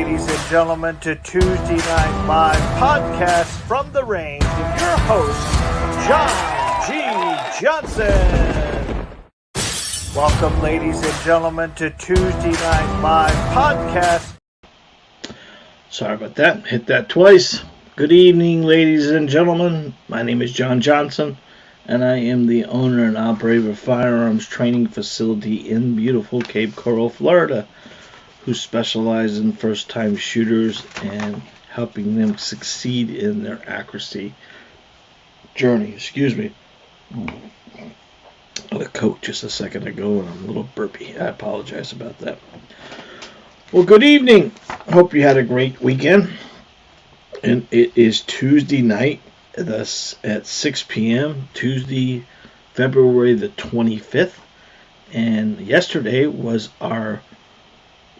ladies and gentlemen, to Tuesday Night Live podcast from the range with your host, John G. Johnson. Welcome, ladies and gentlemen, to Tuesday Night Live podcast. Sorry about that. Hit that twice. Good evening, ladies and gentlemen. My name is John Johnson, and I am the owner and operator of a firearms training facility in beautiful Cape Coral, Florida, who specialize in first-time shooters and helping them succeed in their accuracy journey. Excuse me. I had a Coke just a second ago, and I'm a little burpy. I apologize about that. Well, good evening. Hope you had a great weekend. And it is Tuesday night, thus at 6 p.m., Tuesday, February the 25th. And yesterday was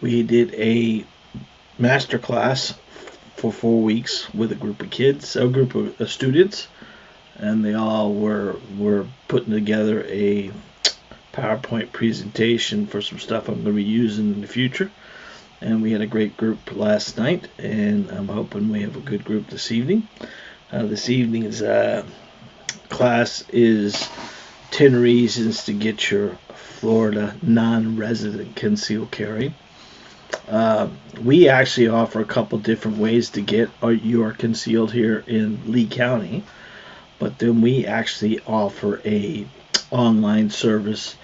we did a master class for 4 weeks with a group of students. And they all were putting together a PowerPoint presentation for some stuff I'm going to be using in the future. And we had a great group last night, and I'm hoping we have a good group this evening. This evening's class is 10 reasons to get your Florida non-resident concealed carry. We actually offer a couple different ways to get your concealed here in Lee County, but then we actually offer a online service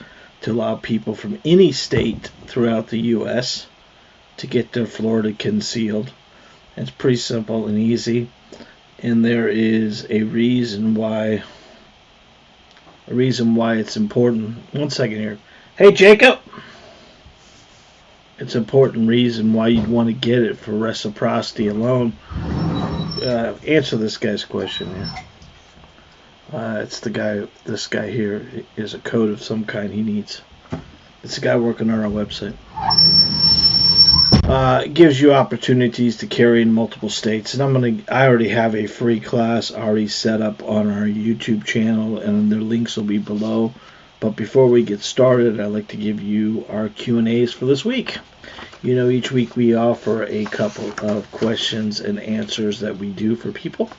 to allow people from any state throughout the U.S. to get their Florida concealed. It's pretty simple and easy, and there is a reason why it's important. One second here. Hey, Jacob. It's an important reason why you'd want to get it for reciprocity alone. Answer this guy's question here. It's the guy. This guy here is a code of some kind he needs. It's the guy working on our website. It gives you opportunities to carry in multiple states, and I already have a free class already set up on our YouTube channel, and their links will be below. But before we get started, I'd like to give you our Q&As for this week. You know, each week we offer a couple of questions and answers that we do for people.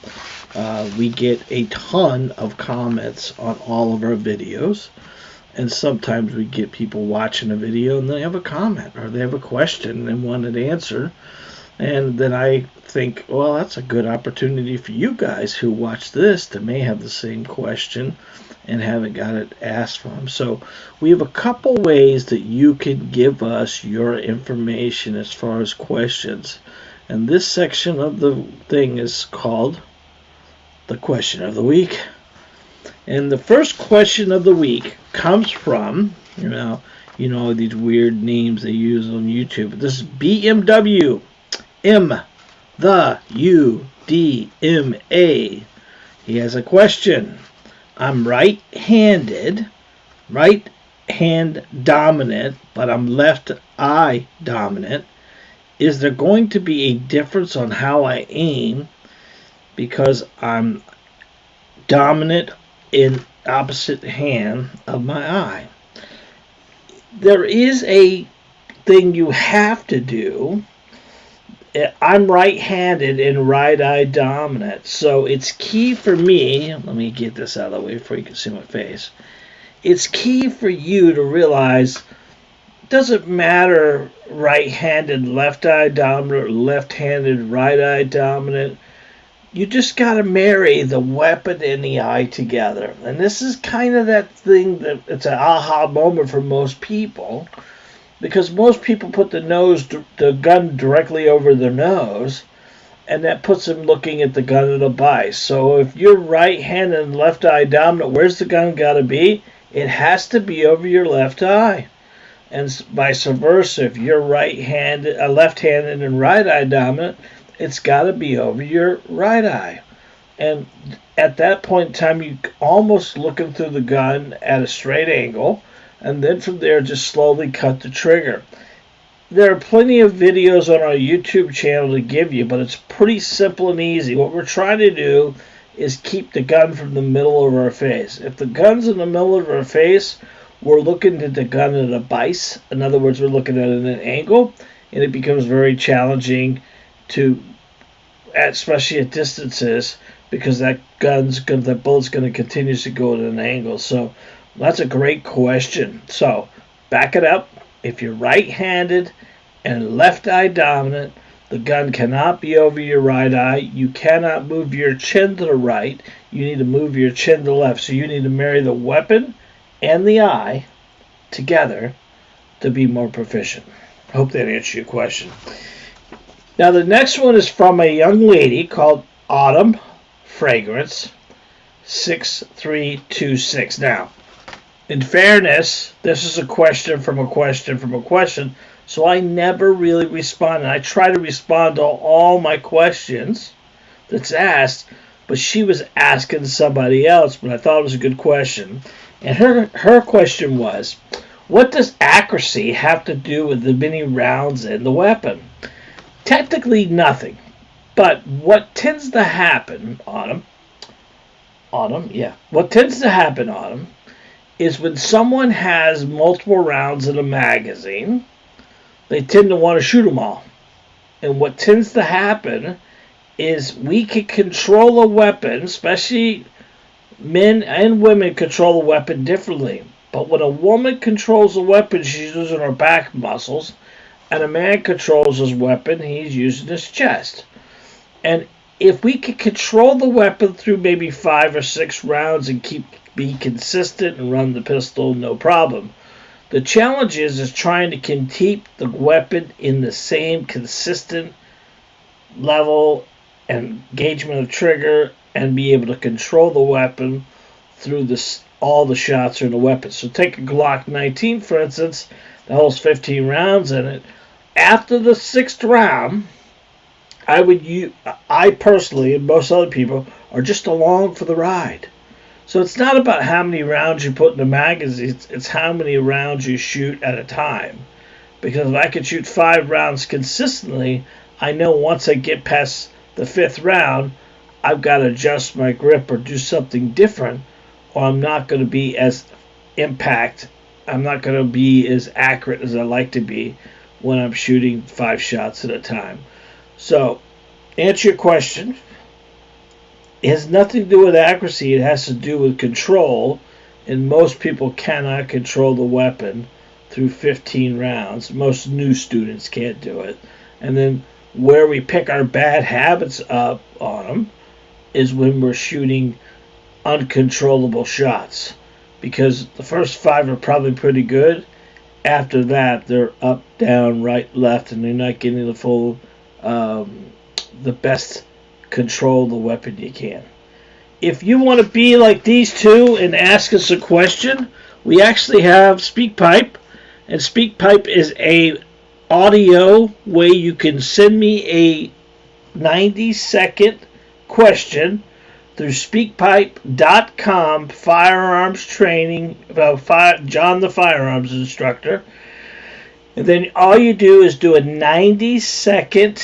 We get a ton of comments on all of our videos. And sometimes we get people watching a video and they have a comment or they have a question and want it answered. And then I think, well, that's a good opportunity for you guys who watch this that may have the same question and haven't got it asked from. So we have a couple ways that you can give us your information as far as questions. And this section of the thing is called the Question of the Week. And the first question of the week comes from, you know these weird names they use on YouTube. This is BMW UDMA. He has a question. I'm right hand dominant, but I'm left eye dominant. Is there going to be a difference on how I aim because I'm dominant in opposite hand of my eye? There is a thing you have to do. I'm right-handed and right eye dominant, so it's key for me. Let me get this out of the way before you can see my face. It's key for you to realize it doesn't matter right-handed left eye dominant or left-handed right eye dominant. You just got to marry the weapon and the eye together. And this is kind of that thing that it's an aha moment for most people, because most people put the gun directly over their nose, and that puts them looking at the gun at a bias. So if you're right-handed and left eye dominant, where's the gun got to be? It has to be over your left eye. And vice versa, if you're left-handed and right eye dominant, it's got to be over your right eye. And at that point in time, you're almost looking through the gun at a straight angle, and then from there, just slowly cut the trigger. There are plenty of videos on our YouTube channel to give you, but it's pretty simple and easy. What we're trying to do is keep the gun from the middle of our face. If the gun's in the middle of our face, we're looking at the gun at a bias. In other words, we're looking at it at an angle. and it becomes very challenging to, especially at distances, because that bullet's going to continuously go at an angle. So that's a great question. So back it up. If you're right-handed and left eye dominant, the gun cannot be over your right eye. You cannot move your chin to the right. You need to move your chin to the left. So you need to marry the weapon and the eye together to be more proficient. I hope that answers your question. Now the next one is from a young lady called Autumn Fragrance 6326. Now, in fairness, this is a question from a question from a question, so I never really respond. And I try to respond to all my questions that's asked, but she was asking somebody else, but I thought it was a good question. And her question was, what does accuracy have to do with the many rounds in the weapon? Technically nothing, but what tends to happen, Autumn, what tends to happen, Autumn, is when someone has multiple rounds in a magazine, they tend to want to shoot them all. And what tends to happen is we can control a weapon, especially men and women control a weapon differently. But when a woman controls a weapon, she's using her back muscles, and a man controls his weapon, he's using his chest. And if we can control the weapon through maybe 5 or 6 rounds and be consistent and run the pistol, no problem. The challenge is trying to keep the weapon in the same consistent level and engagement of trigger and be able to control the weapon through all the shots are in the weapon. So take a Glock 19, for instance, that holds 15 rounds in it. After the 6th round, I personally, and most other people, are just along for the ride. So it's not about how many rounds you put in the magazine, it's how many rounds you shoot at a time. Because if I could shoot 5 rounds consistently, I know once I get past the 5th round, I've got to adjust my grip or do something different, or I'm not going to be as I'm not going to be as accurate as I like to be when I'm shooting 5 shots at a time. So, answer your question. It has nothing to do with accuracy. It has to do with control. And most people cannot control the weapon through 15 rounds. Most new students can't do it. And then where we pick our bad habits up on them is when we're shooting uncontrollable shots. Because the first 5 are probably pretty good. After that, they're up, down, right, left, and they're not getting the full, the best control of the weapon you can. If you want to be like these two and ask us a question, we actually have SpeakPipe, and SpeakPipe is a audio way you can send me a 90-second question through speakpipe.com, firearms training, John the firearms instructor. And then all you do is do a 90-second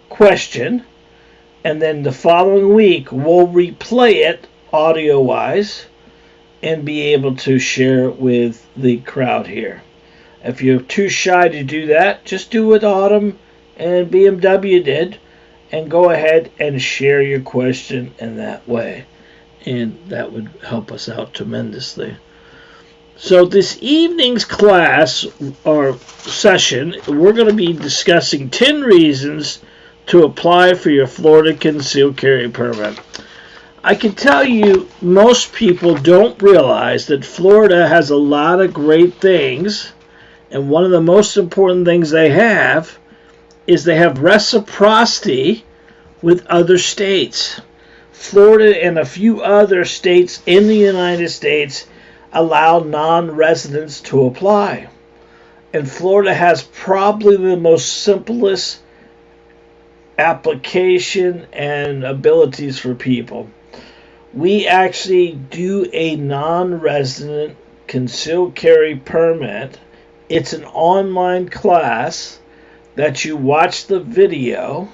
question, and then the following week we'll replay it audio-wise and be able to share it with the crowd here. If you're too shy to do that, just do what Autumn and BMW did and go ahead and share your question in that way. And that would help us out tremendously. So this evening's class or session, we're going to be discussing 10 reasons to apply for your Florida concealed carry permit. I can tell you most people don't realize that Florida has a lot of great things, and one of the most important things they have is they have reciprocity with other states. Florida and a few other states in the United States allow non-residents to apply. And Florida has probably the most simplest application and abilities for people. We actually do a non-resident concealed carry permit. It's an online class that you watch the video.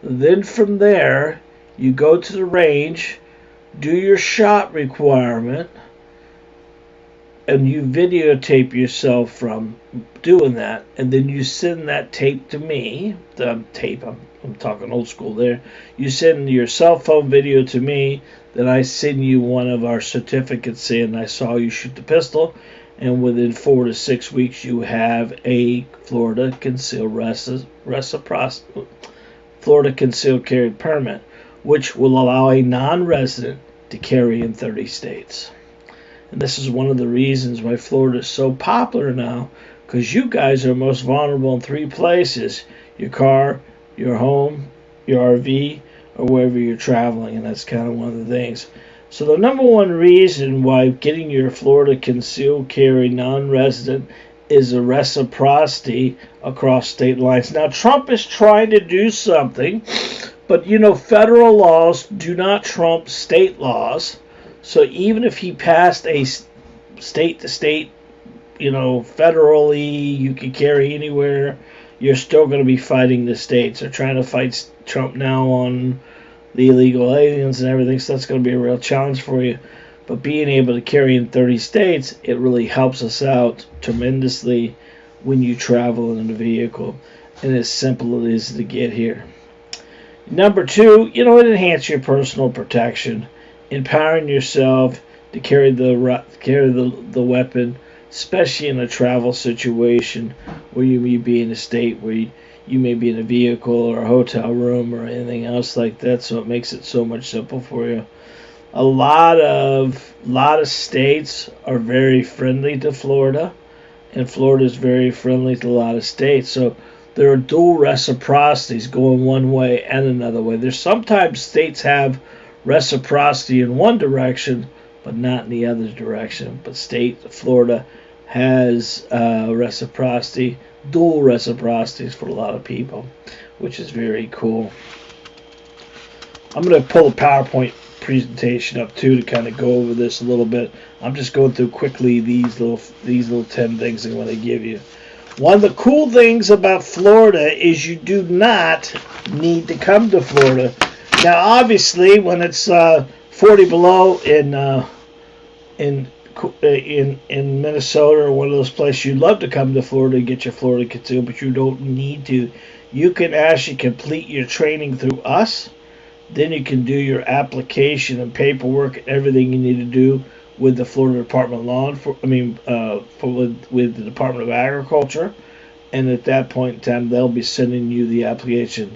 Then from there, you go to the range, do your shot requirement, and you videotape yourself from doing that, and then you send that tape to me. The tape, I'm talking old school there. You send your cell phone video to me, then I send you one of our certificates saying I saw you shoot the pistol, and within 4 to 6 weeks you have a Florida concealed carry permit, which will allow a non-resident to carry in 30 states. And this is one of the reasons why Florida is so popular now, because you guys are most vulnerable in 3 places: your car, your home, your RV, or wherever you're traveling, and that's kind of one of the things. So the number one reason why getting your Florida concealed carry non-resident is a reciprocity across state lines. Now, Trump is trying to do something, but federal laws do not trump state laws. So even if he passed a state-to-state, federally, you can carry anywhere, you're still going to be fighting the states. They're trying to fight Trump now on the illegal aliens and everything, so that's going to be a real challenge for you. But being able to carry in 30 states, it really helps us out tremendously when you travel in a vehicle. And as simple it is to get here. Number 2, it enhances your personal protection, empowering yourself to carry the weapon, especially in a travel situation where you may be in a state where you may be in a vehicle or a hotel room or anything else like that. So it makes it so much simpler for you. A lot of states are very friendly to Florida, and Florida is very friendly to a lot of states. So there are dual reciprocities going one way and another way. There's sometimes states have reciprocity in one direction, but not in the other direction. But Florida has reciprocity, dual reciprocities for a lot of people, which is very cool. I'm going to pull a PowerPoint presentation up too to kind of go over this a little bit. I'm just going through quickly these little 10 things I'm going to give you. One of the cool things about Florida is you do not need to come to Florida. Now, obviously, when it's 40 below in Minnesota or one of those places, you'd love to come to Florida and get your Florida concealed, but you don't need to. You can actually complete your training through us. Then you can do your application and paperwork and everything you need to do with the Florida Department of with the Department of Agriculture, and at that point in time, they'll be sending you the application.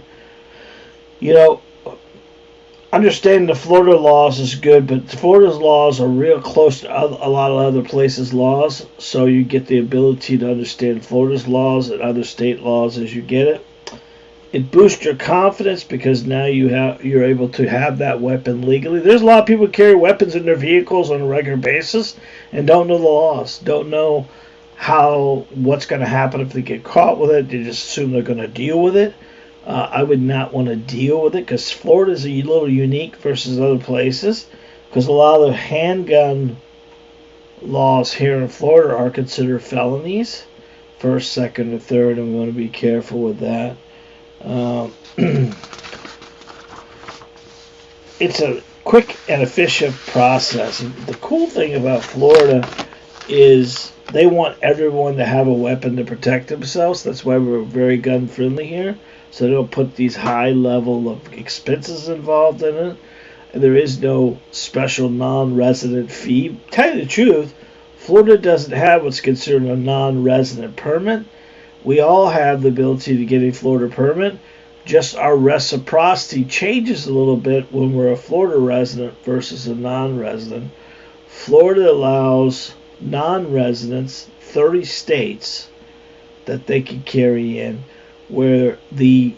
Understanding the Florida laws is good, but Florida's laws are real close to a lot of other places' laws, so you get the ability to understand Florida's laws and other state laws as you get it. It boosts your confidence because now you're able to have that weapon legally. There's a lot of people who carry weapons in their vehicles on a regular basis and don't know the laws, don't know what's going to happen if they get caught with it. They just assume they're going to deal with it. I would not want to deal with it because Florida is a little unique versus other places, because a lot of the handgun laws here in Florida are considered felonies, first, second, or third, and we want to be careful with that. It's a quick and efficient process. The cool thing about Florida is they want everyone to have a weapon to protect themselves. That's why we're very gun friendly here. So they don't put these high level of expenses involved in it. And there is no special non-resident fee. Tell you the truth, Florida doesn't have what's considered a non-resident permit. We all have the ability to get a Florida permit. Just our reciprocity changes a little bit when we're a Florida resident versus a non-resident. Florida allows non-residents 30 states that they can carry in, where the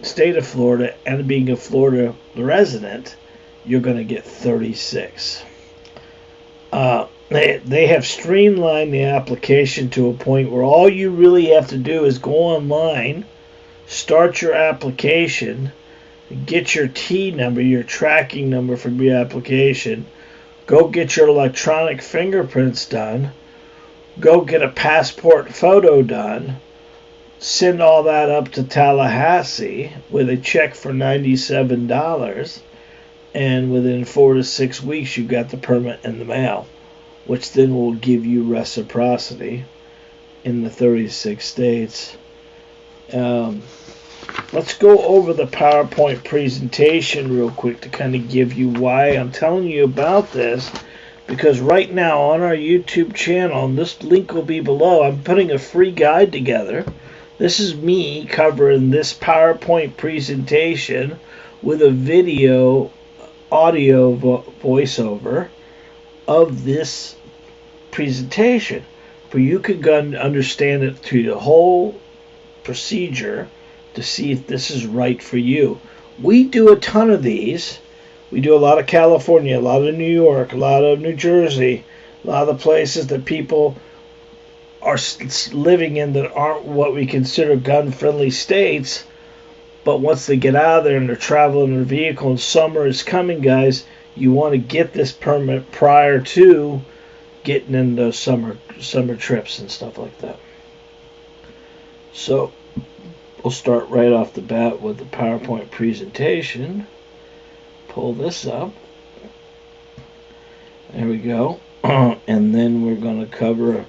state of Florida, and being a Florida resident, you're going to get 36. They have streamlined the application to a point where all you really have to do is go online, start your application, get your T number, your tracking number from your application, go get your electronic fingerprints done, go get a passport photo done, send all that up to Tallahassee with a check for $97, and within 4 to 6 weeks you got the permit in the mail which then will give you reciprocity in the 36 states. Let's go over the PowerPoint presentation real quick to kind of give you why I'm telling you about this. Because right now on our YouTube channel, and this link will be below, I'm putting a free guide together. This is me covering this PowerPoint presentation with a video, audio voiceover of this presentation. For you can go and understand it through the whole procedure to see if this is right for you. We do a ton of these. We do a lot of California, a lot of New York, a lot of New Jersey, a lot of the places that people are living in that aren't what we consider gun-friendly states. But once they get out of there and they're traveling in their vehicle and summer is coming, guys, you want to get this permit prior to getting in those summer trips and stuff like that. So we'll start right off the bat with the PowerPoint presentation. Pull this up. There we go. And then we're going to cover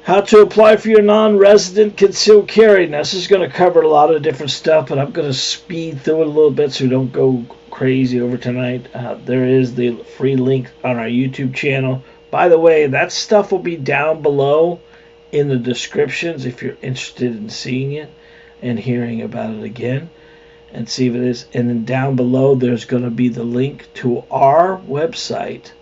how to apply for your non-resident concealed carry. Now, this is going to cover a lot of different stuff, but I'm going to speed through it a little bit so we don't go crazy over tonight. There is the free link on our YouTube channel. By the way, that stuff will be down below in the descriptions if you're interested in seeing it and hearing about it again and see if it is. And then down below there's going to be the link to our website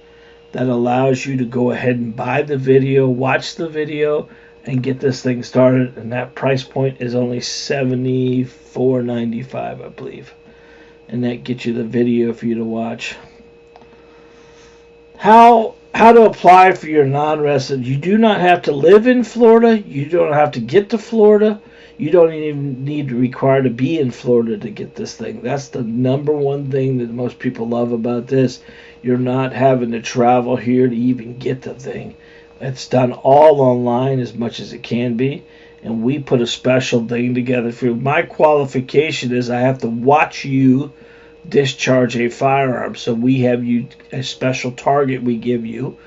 that allows you to go ahead and buy the video, watch the video, and get this thing started. And that price point is only $74.95, I believe. And that gets you the video for you to watch. How to apply for your non-resident. You do not have to live in Florida. You don't have to get to Florida. You don't even need to require to be in Florida to get this thing. That's the number one thing that most people love about this. You're not having to travel here to even get the thing. It's done all online as much as it can be. And we put a special thing together for you. My qualification is I have to watch you discharge a firearm. So we have you a special target we give you.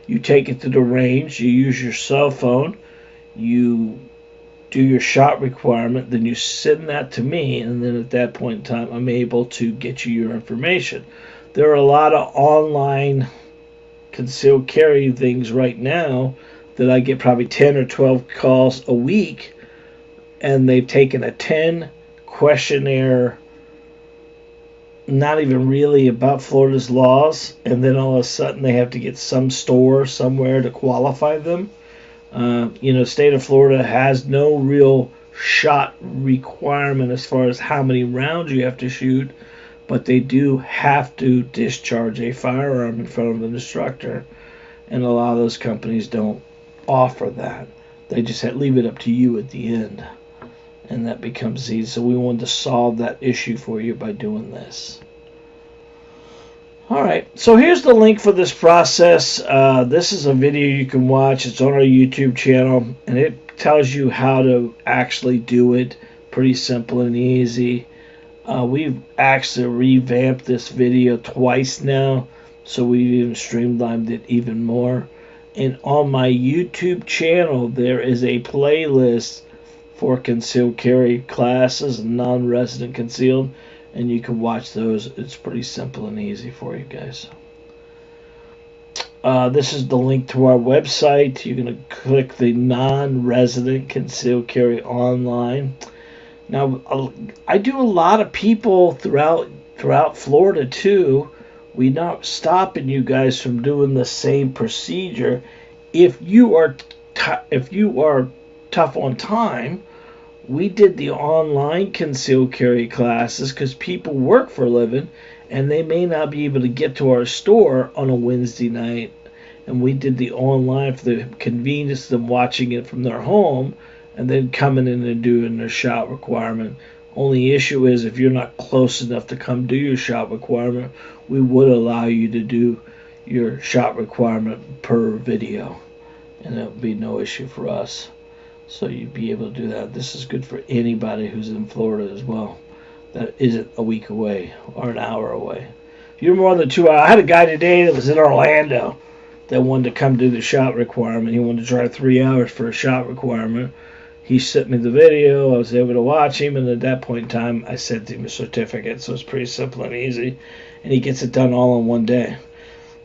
You take it to the range. You use your cell phone. You do your shot requirement, then you send that to me, and then at that point in time I'm able to get you your information. There are a lot of online concealed carry things right now that I get probably 10 or 12 calls a week, and they've taken a 10 questionnaire, not even really about Florida's laws, and then all of a sudden they have to get some store somewhere to qualify them. State of Florida has no real shot requirement as far as how many rounds you have to shoot, but they do have to discharge a firearm in front of an instructor, and a lot of those companies don't offer that. They just leave it up to you at the end, and that becomes easy. So we wanted to solve that issue for you by doing this. Alright, so here's the link for this process. This is a video you can watch. It's on our YouTube channel, and it tells you how to actually do it. Pretty simple and easy. We've actually revamped this video twice now, so we've even streamlined it even more. And on my YouTube channel, there is a playlist for concealed carry classes, non-resident concealed, and you can watch those. It's pretty simple and easy for you guys. This is the link to our website. You're going to click the non-resident concealed carry online. Now, I do a lot of people throughout Florida too. We're not stopping you guys from doing the same procedure. If you are tough on time, we did the online concealed carry classes because people work for a living and they may not be able to get to our store on a Wednesday night. And we did the online for the convenience of them watching it from their home and then coming in and doing their shot requirement. Only issue is if you're not close enough to come do your shot requirement, we would allow you to do your shot requirement per video, and it would be no issue for us. So you'd be able to do that. This is good for anybody who's in Florida as well that isn't a week away or an hour away. If you're more than 2 hours, I had a guy today that was in Orlando. that wanted to come do the shot requirement. He wanted to drive 3 hours for a shot requirement. He sent me the video. I was able to watch him, and at that point in time, I sent him a certificate. So it's pretty simple and easy, and he gets it done all in one day.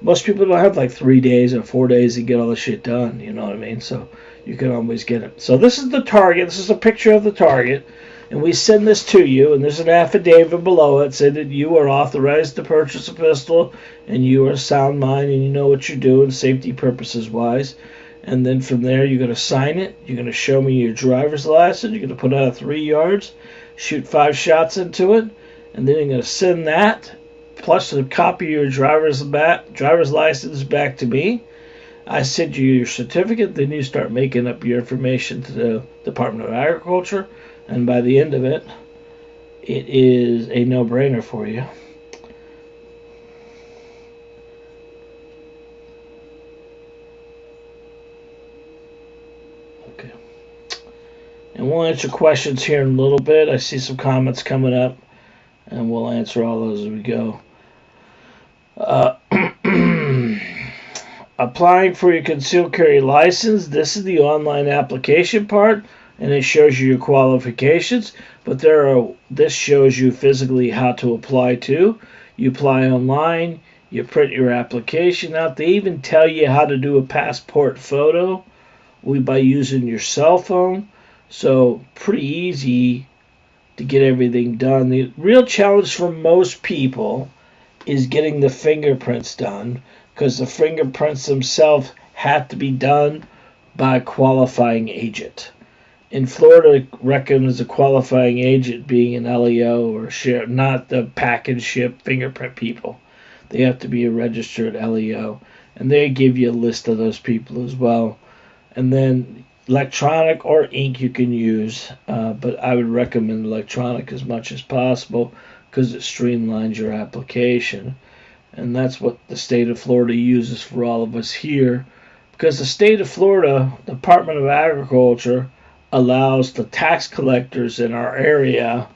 Most people don't have like 3 days or 4 days to get all the shit done. You know what I mean? So you can always get it. So this is the target. This is a picture of the target. And we send this to you, and there's an affidavit below it saying that you are authorized to purchase a pistol, and you are sound mind, and you know what you're doing, safety purposes wise. And then from there, you're going to sign it. You're going to show me your driver's license. You're going to put out 3 yards, shoot 5 shots into it, and then you're going to send that, plus a copy of your driver's license back to me. I send you your certificate, then you start making up your information to the Department of Agriculture. And by the end of it, it is a no-brainer for you. Okay. And we'll answer questions here in a little bit. I see some comments coming up, and we'll answer all those as we go. Applying for your concealed carry license. This is the online application part. And it shows you your qualifications, but this shows you physically how to apply to. You apply online, you print your application out. They even tell you how to do a passport photo by using your cell phone. So pretty easy to get everything done. The real challenge for most people is getting the fingerprints done, because the fingerprints themselves have to be done by a qualifying agent. In Florida, reckoned as a qualifying agent being an LEO or share, not the package ship fingerprint people. They have to be a registered LEO, and they give you a list of those people as well. And then electronic or ink you can use, but I would recommend electronic as much as possible because it streamlines your application. And that's what the state of Florida uses for all of us here, because the state of Florida Department of Agriculture allows the tax collectors in our area,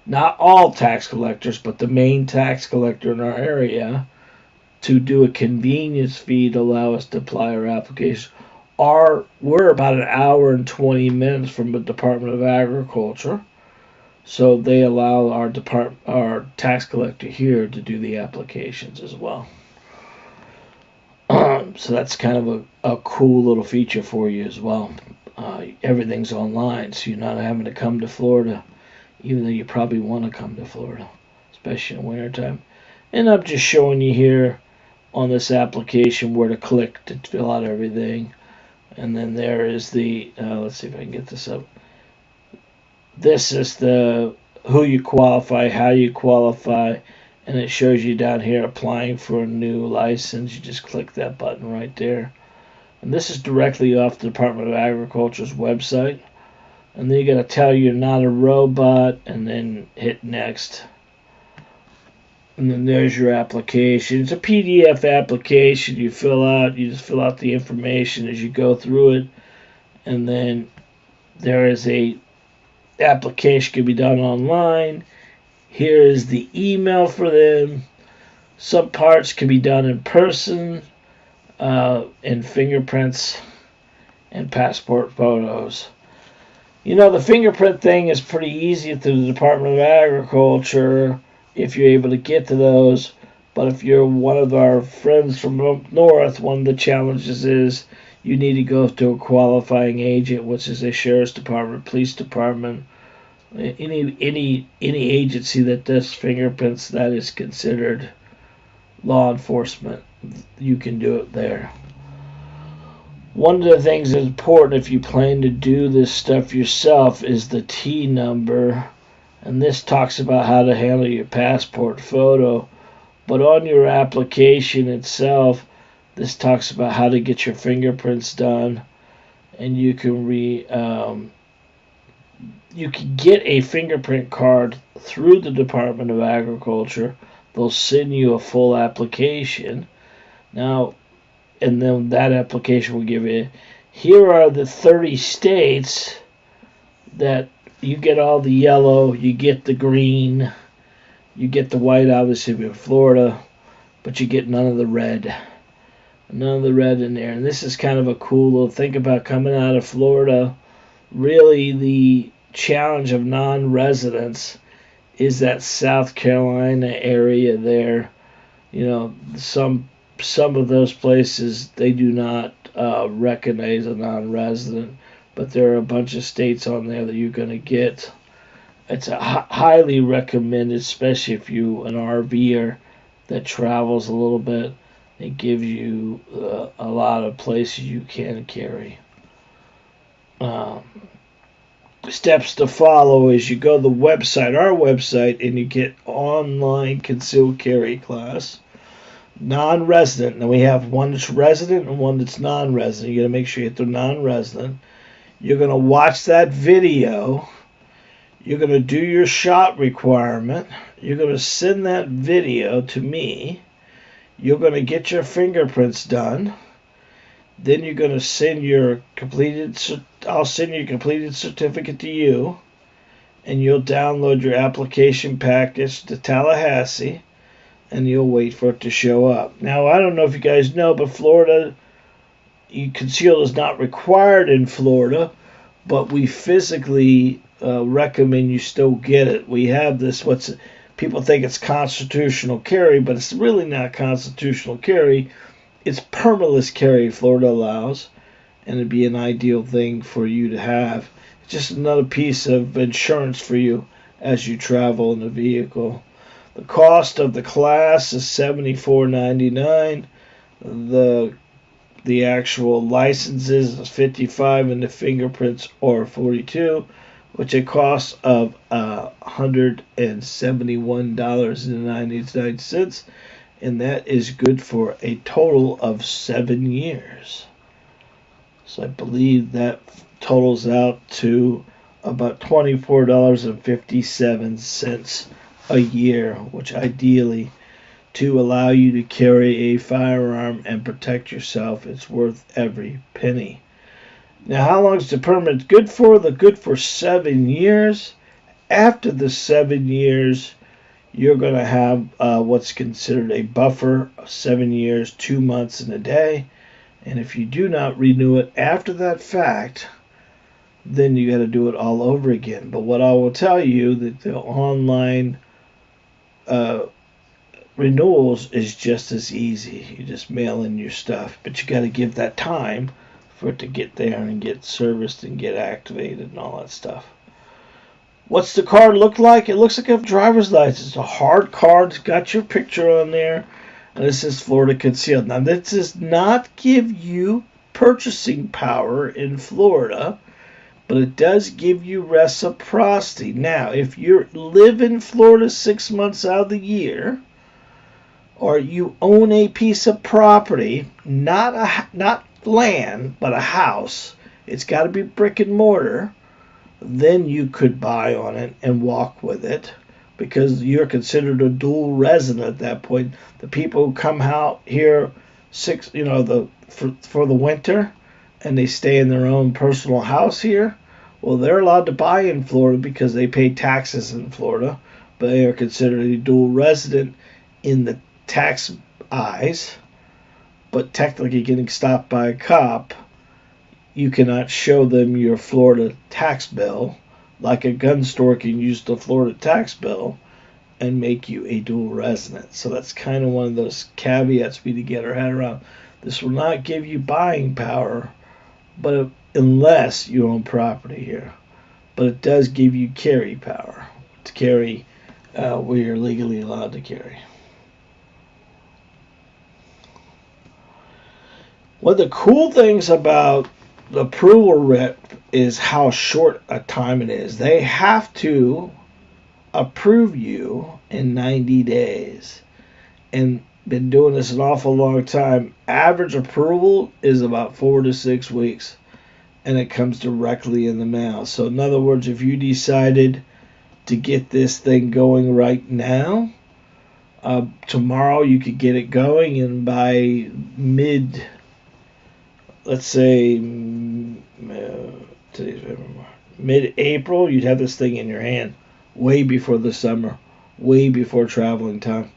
not all tax collectors, but the main tax collector in our area, to do a convenience fee to allow us to apply our application. We're about an hour and 20 minutes from the Department of Agriculture, so they allow our tax collector here to do the applications as well. So that's kind of a cool little feature for you as well. Everything's online, so you're not having to come to Florida, even though you probably want to come to Florida, especially in wintertime. And I'm just showing you here on this application where to click to fill out everything. And then there is the, let's see if I can get this up. This is the who you qualify, how you qualify, and it shows you down here applying for a new license. You just click that button right there. And this is directly off the Department of Agriculture's website. And then you got to tell you're not a robot, and then hit next. And then there's your application. It's a PDF application you just fill out the information as you go through it. And then there is a application can be done online. Here is the email for them. Some parts can be done in person. And fingerprints and passport photos. You know, the fingerprint thing is pretty easy through the Department of Agriculture if you're able to get to those. But if you're one of our friends from up north, one of the challenges is you need to go to a qualifying agent, which is a sheriff's department, police department, any agency that does fingerprints that is considered law enforcement. You can do it there. One of the things that's important if you plan to do this stuff yourself is the T number, and this talks about how to handle your passport photo. But on your application itself, this talks about how to get your fingerprints done, and you can get a fingerprint card through the Department of Agriculture. They'll send you a full application. Now, and then that application will give you, here are the 30 states that you get all the yellow, you get the green, you get the white, obviously in Florida, but you get none of the red. none of the red in there. And this is kind of a cool little thing about coming out of Florida. Really, the challenge of non-residents is that South Carolina area there. You know, some of those places, they do not recognize a non-resident, but there are a bunch of states on there that you're going to get. It's a highly recommended, especially if you an RVer that travels a little bit. It gives you a lot of places you can carry. Steps to follow is you go to the website, our website, and you get online concealed carry class. Non-resident. Now we have one that's resident and one that's non-resident. You got to make sure you hit the non-resident. You're going to watch that video. You're going to do your shot requirement. You're going to send that video to me. You're going to get your fingerprints done. Then you're going to send your I'll send your completed certificate to you, and you'll download your application package to Tallahassee, and you'll wait for it to show up. Now, I don't know if you guys know, but Florida, concealed is not required in Florida, but we physically recommend you still get it. We have this, people think it's constitutional carry, but it's really not constitutional carry. It's permitless carry Florida allows, and it'd be an ideal thing for you to have. It's just another piece of insurance for you as you travel in the vehicle. The cost of the class is $74.99. The actual licenses is $55, and the fingerprints are $42, which a cost of $171.99. And that is good for a total of 7 years. So I believe that totals out to about $24.57 a year, which ideally, to allow you to carry a firearm and protect yourself, it's worth every penny. Now, how long is the permit good for? They're good for 7 years. After the 7 years, you're going to have what's considered a buffer of 7 years, 2 months, and a day. And if you do not renew it after that fact, then you got to do it all over again. But what I will tell you, that the online renewals is just as easy. You just mail in your stuff, but you got to give that time for it to get there and get serviced and get activated and all that stuff. What's the card look like? It looks like a driver's license. It's a hard card. It's got your picture on there. And this is Florida Concealed. Now, this does not give you purchasing power in Florida, but it does give you reciprocity. Now, if you live in Florida 6 months out of the year, or you own a piece of property, not land, but a house, it's got to be brick and mortar, then you could buy on it and walk with it, because you're considered a dual resident at that point. The people who come out here for the winter and they stay in their own personal house here, well, they're allowed to buy in Florida because they pay taxes in Florida, but they are considered a dual resident in the tax eyes. But technically, getting stopped by a cop, you cannot show them your Florida tax bill, like a gun store can use the Florida tax bill and make you a dual resident. So that's kind of one of those caveats we need to get our head around. This will not give you buying power, but unless you own property here. But it does give you carry power to carry where you're legally allowed to carry. One of the cool things about the approval rep is how short a time it is. They have to approve you in 90 days. And been doing this an awful long time. Average approval is about 4 to 6 weeks. And it comes directly in the mail. So in other words, if you decided to get this thing going right now, tomorrow you could get it going, and by mid-April, you'd have this thing in your hand way before the summer, way before traveling time.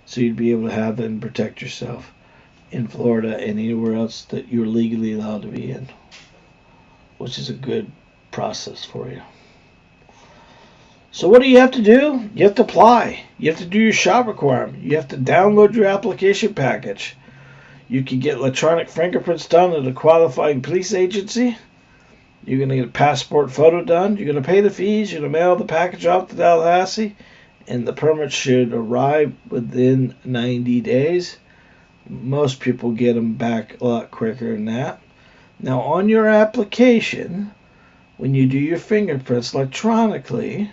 So you'd be able to have it and protect yourself. in Florida and anywhere else that you're legally allowed to be in, which is a good process for you. So what do you have to do? You have to apply. You have to do your shop requirement. You have to download your application package. You can get electronic fingerprints done at a qualifying police agency. You're going to get a passport photo done. You're going to pay the fees. You're going to mail the package off to Tallahassee. And the permit should arrive within 90 days. Most people get them back a lot quicker than that. Now, on your application, when you do your fingerprints electronically,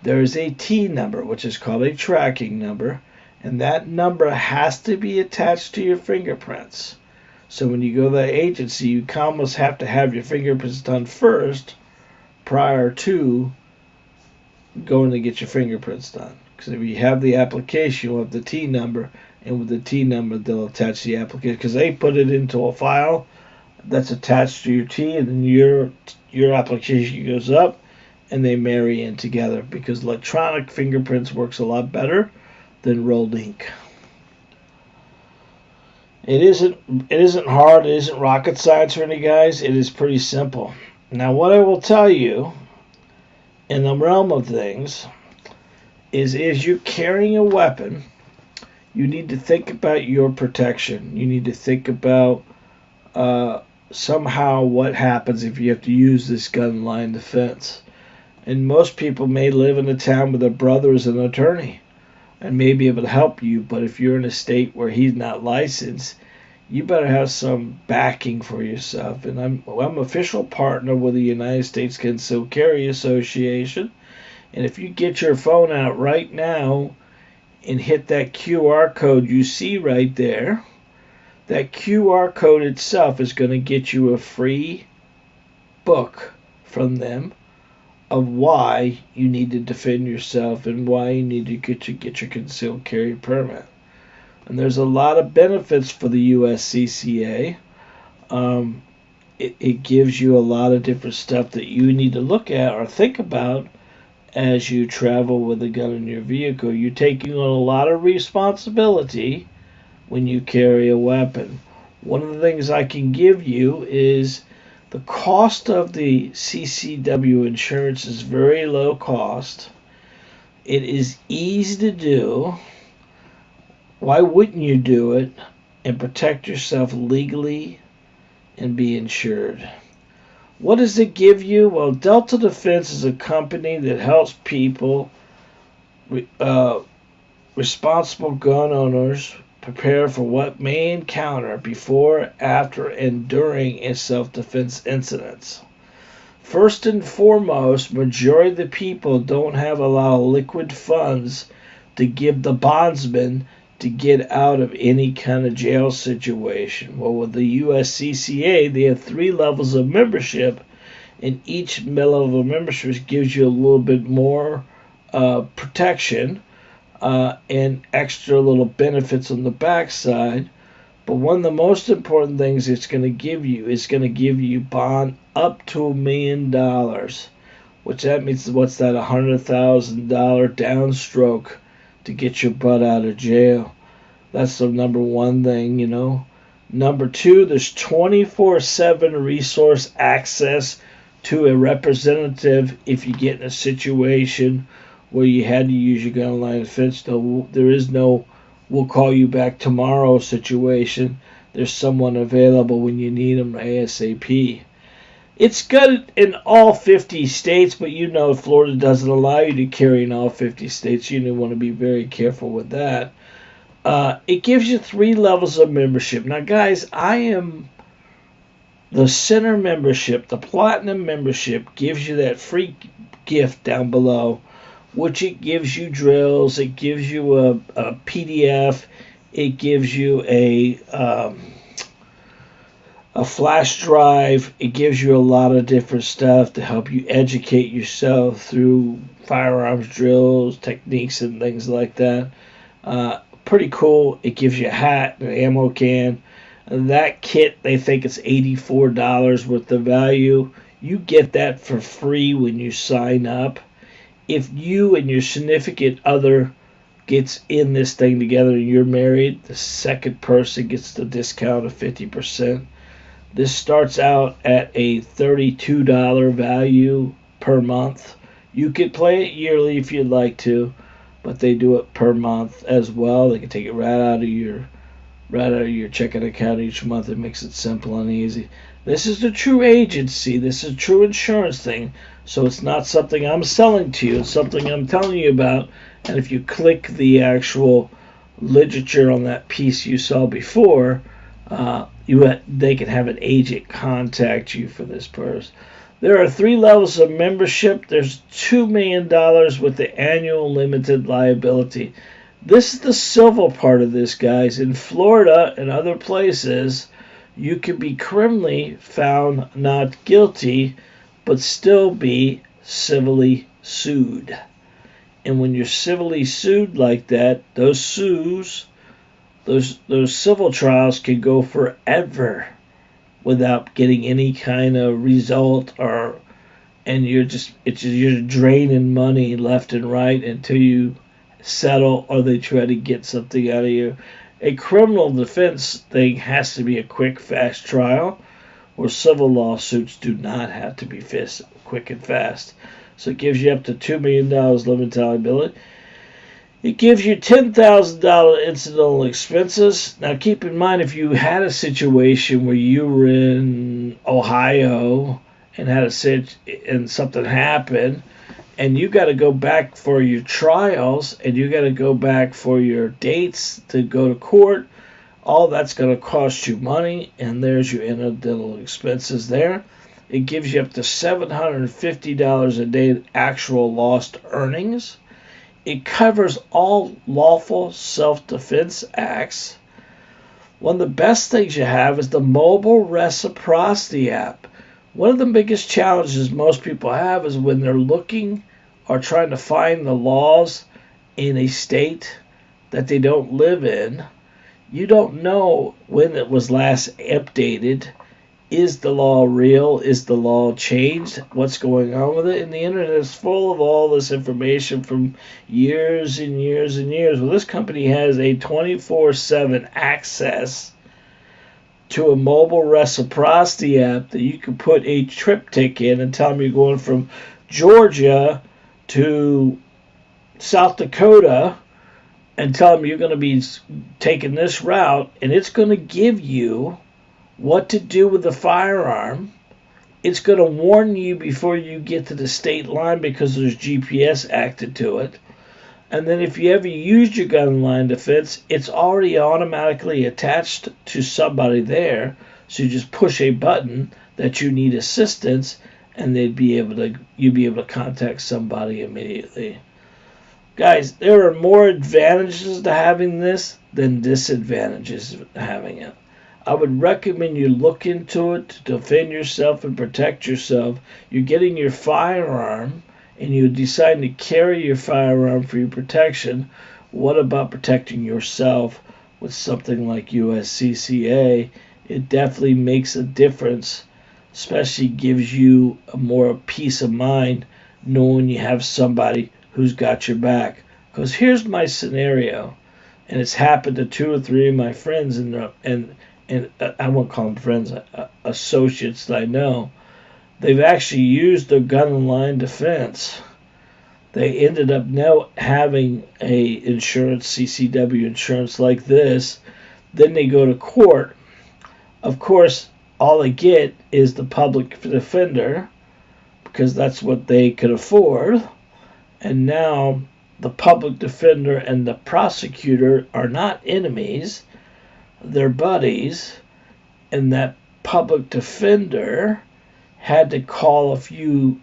there is a T number, which is called a tracking number, and that number has to be attached to your fingerprints. So when you go to that agency, you almost have to have your fingerprints done first prior to going to get your fingerprints done. Because if you have the application, you'll have the T number, and with the T number, they'll attach the application. Because they put it into a file that's attached to your T, and then your application goes up, and they marry in together. Because electronic fingerprints works a lot better than rolled ink. It isn't hard. It isn't rocket science for any guys. It is pretty simple. Now, what I will tell you, in the realm of things, is you're carrying a weapon, you need to think about your protection. You need to think about somehow what happens if you have to use this gun line defense. And most people may live in a town where their brother is an attorney and may be able to help you, but if you're in a state where he's not licensed, you better have some backing for yourself. And I'm official partner with the United States Concealed Carry Association, and if you get your phone out right now and hit that QR code you see right there, that QR code itself is going to get you a free book from them of why you need to defend yourself and why you need to get your concealed carry permit. And there's a lot of benefits for the USCCA. It gives you a lot of different stuff that you need to look at or think about as you travel with a gun in your vehicle. You're taking on a lot of responsibility when you carry a weapon. One of the things I can give you is the cost of the CCW insurance is very low cost. It is easy to do. Why wouldn't you do it and protect yourself legally and be insured? What does it give you? Well, Delta Defense is a company that helps people, responsible gun owners, prepare for what may encounter before, after, and during a self-defense incidents. First and foremost, majority of the people don't have a lot of liquid funds to give the bondsman to get out of any kind of jail situation. Well, with the USCCA, they have 3 levels of membership, and each level of membership gives you a little bit more protection and extra little benefits on the backside. But one of the most important things it's going to give you is going to give you bond up to $1 million, which that means what's that, $100,000 downstroke to get your butt out of jail. That's the number one thing, you know. Number 2, there's 24/7 resource access to a representative if you get in a situation where you had to use your gun line defense. There is no we'll call you back tomorrow situation. There's someone available when you need them ASAP. It's good in all 50 states, but you know Florida doesn't allow you to carry in all 50 states. You want to be very careful with that. It gives you 3 levels of membership. Now, guys, I am the center membership. The platinum membership gives you that free gift down below, which it gives you drills. It gives you a PDF. It gives you a flash drive. It gives you a lot of different stuff to help you educate yourself through firearms drills, techniques, and things like that. Pretty cool. It gives you a hat, an ammo can. That kit, they think it's $84 worth of value. You get that for free when you sign up. If you and your significant other gets in this thing together and you're married, the second person gets the discount of 50%. This starts out at a $32 value per month. You could play it yearly if you'd like to, but they do it per month as well. They can take it right out of your checking account each month. It makes it simple and easy. This is the true agency. This is a true insurance thing. So it's not something I'm selling to you. It's something I'm telling you about. And if you click the actual literature on that piece you saw before, they can have an agent contact you for this purpose. There are 3 levels of membership. There's $2 million with the annual limited liability. This is the civil part of this, guys. In Florida and other places, you can be criminally found not guilty, but still be civilly sued. And when you're civilly sued like that, those civil trials can go forever without getting any kind of result, and you're draining money left and right until you settle or they try to get something out of you. A criminal defense thing has to be a quick, fast trial, where civil lawsuits do not have to be quick and fast. So it gives you up to $2 million limited liability. It gives you $10,000 incidental expenses. Now keep in mind, if you had a situation where you were in Ohio and something happened, and you got to go back for your trials, and you got to go back for your dates to go to court, all that's going to cost you money, and there's your incidental expenses there. It gives you up to $750 a day actual lost earnings. It covers all lawful self-defense acts. One of the best things you have is the mobile reciprocity app. One of the biggest challenges most people have is when they're looking or trying to find the laws in a state that they don't live in. You don't know when it was last updated. Is the law real? Is the law changed? What's going on with it? And the internet is full of all this information from years and years and years. Well, this company has a 24/7 access to a mobile reciprocity app that you can put a triptych in and tell them you're going from Georgia to South Dakota and tell them you're going to be taking this route, and it's going to give you what to do with the firearm. It's going to warn you before you get to the state line because there's GPS acted to it. And then if you ever used your gun line defense, it's already automatically attached to somebody there. So you just push a button that you need assistance, and you'd be able to contact somebody immediately. Guys, there are more advantages to having this than disadvantages to having it. I would recommend you look into it to defend yourself and protect yourself. You're getting your firearm, and you decide to carry your firearm for your protection. What about protecting yourself with something like USCCA? It definitely makes a difference, especially gives you a more peace of mind knowing you have somebody who's got your back. Because here's my scenario, and it's happened to 2 or 3 of my friends, and I won't call them friends, associates that I know. They've actually used their gun and line defense. They ended up now having a insurance, CCW insurance like this. Then they go to court. Of course, all they get is the public defender because that's what they could afford. And now the public defender and the prosecutor are not enemies. They're buddies. And that public defender had to call a few